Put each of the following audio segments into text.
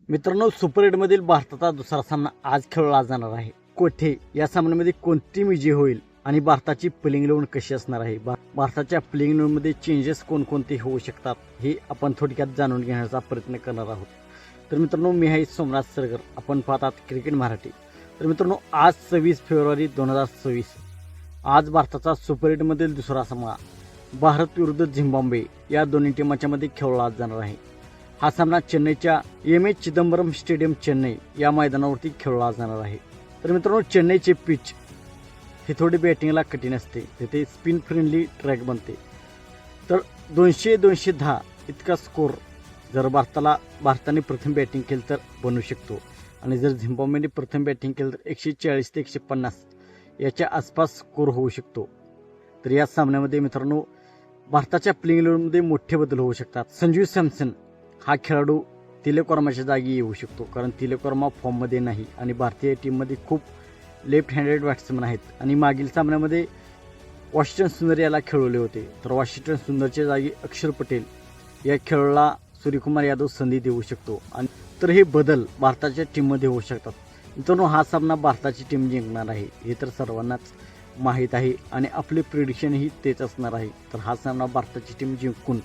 मित्रांनो, सुपर 8मधील भारताचा दुसरा सामना आज खेळला जाणार आहे. कोठे या सामन्यामध्ये कोणती विजय होईल आणि भारताची प्लेइंग 11 कशी असणार आहे, भारताच्या प्लेइंग 11मध्ये चेंजेस कोणकोणते होऊ शकतात हे आपण थोडक्यात जाणून घेण्याचा प्रयत्न करणार आहोत. तर मित्रांनो, मी आहे सोमनाथ सरगर, आपण पाहतात क्रिकेट मराठी. तर मित्रांनो, आज 26 फेब्रुवारी 2026 आज भारताचा सुपर 8मधील दुसरा सामना भारत विरुद्ध झिम्बाब्वे या दोन्ही टीमांच्या मध्ये खेळला जाणार आहे. हा सामना चेन्नईच्या M A Chidambaram stadium Chennai या मैदानावरती खेळला जाणार आहे. तर मित्रांनो, चेन्नईचे पिच हे थोडी बॅटिंगला कठीण असते, तिथे स्पिन फ्रेंडली ट्रॅक बनते. तर 200-210 इतका स्कोर जर भारताने प्रथम बॅटिंग केलं तर बनू शकतो, आणि जर झिम्बाब्वेने प्रथम बॅटिंग केलं तर 140 ते 150 याच्या आसपास स्कोर होऊ शकतो. तर या सामन्यामध्ये मित्रांनो, भारताच्या प्लेइंग 11मध्ये मोठे बदल होऊ शकतात. संजू सॅमसन हा खेळाडू तिलक वर्माच्या जागी येऊ शकतो, कारण तिलक वर्मा फॉर्ममध्ये नाही आणि भारतीय टीममध्ये खूप लेफ्ट हँडेड बॅट्समन आहेत. आणि मागील सामन्यामध्ये वॉशिंग्टन सुंदर याला खेळवले होते, तर वॉशिंग्टन सुंदरच्या जागी अक्षर पटेल या खेळाडूला सूर्यकुमार यादव संधी देऊ शकतो. आणि तर हे बदल भारताच्या टीममध्ये होऊ शकतात. मित्रांनो, हा सामना भारताची टीम जिंकणार आहे हे तर सर्वांनाच माहीत आहे, आणि आपले प्रिडिक्शनही तेच असणार आहे. तर हा सामना भारताची टीम जिंकून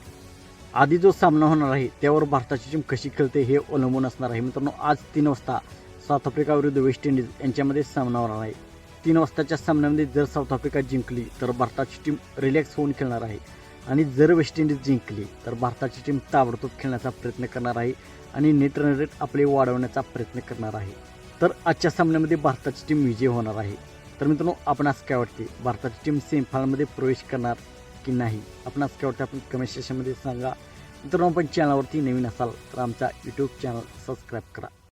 आधी जो सामना होणार आहे त्यावर भारताची टीम कशी खेळते हे अवलंबून असणार आहे. मित्रांनो, आज 3 वाजता साऊथ आफ्रिका विरुद्ध वेस्ट इंडिज यांच्यामध्ये सामना होणार आहे. 3 वाजताच्या सामन्यामध्ये जर साऊथ आफ्रिका जिंकली तर भारताची टीम रिलॅक्स होऊन खेळणार आहे, आणि जर वेस्ट इंडिज जिंकली तर भारताची टीम ताबडतोब खेळण्याचा प्रयत्न करणार आहे आणि नेट रन रेट आपले वाढवण्याचा प्रयत्न करणार आहे. तर आजच्या सामन्यामध्ये भारताची टीम विजय होणार आहे. तर मित्रांनो, आपणास काय वाटते, भारताची टीम सेमीफायनलमध्ये प्रवेश करणार की नाही? आपणास काय वाटतं आपण कमेंट सेक्शनमध्ये सांगा. मित्रांनो, आपण चॅनलवरती नवीन असाल तर आमचा यूट्यूब चॅनल सबस्क्राईब करा.